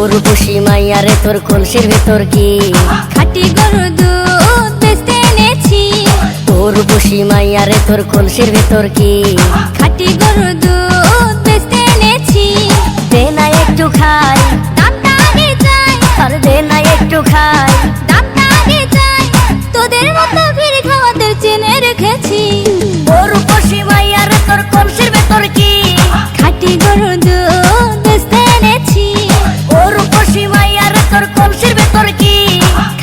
রূপসী মাইয়ারে তোর কলসির ভেতর কি খাঁটি গরুর দুধ বেচতে এনেছি। রূপসী মাইয়ারে তোর কলসির ভেতর কি খাঁটি গরুর দুধ বেচতে এনেছি। দে না একটু খাই, দামটা আগে চাই, আর দে না একটু খাই। দামটা আগে চাই, তোদের মতো ভিড় খাওয়াদের চেনে রেখেছি। রূপসী মাইয়ারে তোর কলসির ভেতর কি খাঁটি গরুর দুধ বেচতে এনেছি। রূপসী মাইয়ারে তোর কলসির ভেতর কি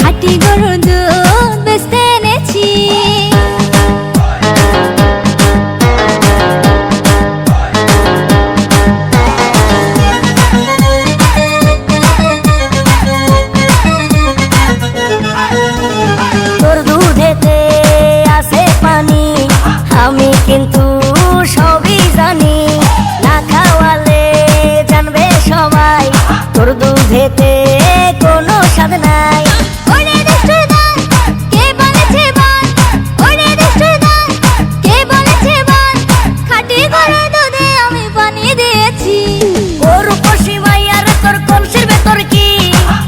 খাঁটি গরুর দুধ বেচতে এনেছি। তোর দুধেতে আছে পানি, আমি কিন্তু সবই জানি। না খাওয়ালে জানবে সবাই তোর দুধেতে কোনো স্বাদ নাই। ওরে দুষ্টুর দল, কে বলেছে বল? ওরে দুষ্টুর দল, কে বলেছে বল? খাঁটি গরুর দুধে আমি পানি দিয়েছি। রূপসী মাইয়ারে তোর কলসির ভেতর কি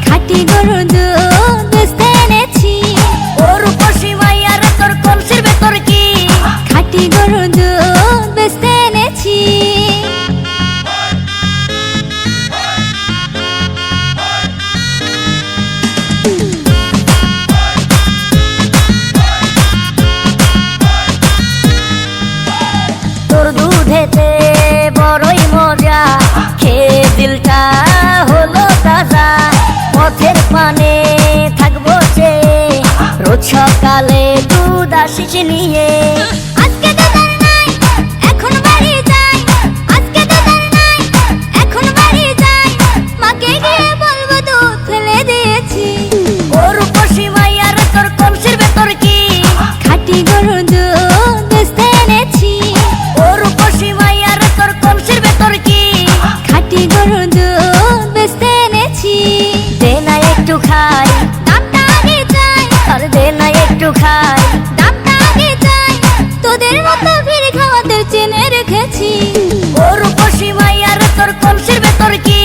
খাঁটি গরুর দুধ বেচতে এনেছি। রূপসী মাইয়ারে তোর কলসির ভেতর কি খাঁটি গরুর দুধ বেচতে এনেছি। তোর দুধেতে বড়ই মজা, খেয়ে দিলটা হলো তাজা। পথের পানে থাকবো চেয়ে, রোজ সকালে দুধ আসিস নিয়ে। আজকে দাদার নাই, এখন বাড়ি যাই। আজকে দাদার নাই, এখন বাড়ি যাই। মাকে গিয়ে বলবো দুধ ফেলে দিয়েছি। রূপসী মাইয়ারে তোর কলসির ভেতর কি খাঁটি গরুর দুধ বেচতে এনেছি। রূপসী মাইয়ারে তোর কলসির ভেতর কি খাঁটি গরুর দুধ বেচতে এনেছি। দে না একটু খাই, দামটা আগে চাই, আর দে না একটু খাই। দামটা আগে চাই, তোদের মতো ভিড় খাওয়াদের চেনে রেখেছি। রূপসী মাইয়ারে তোর কলসির ভেতর কি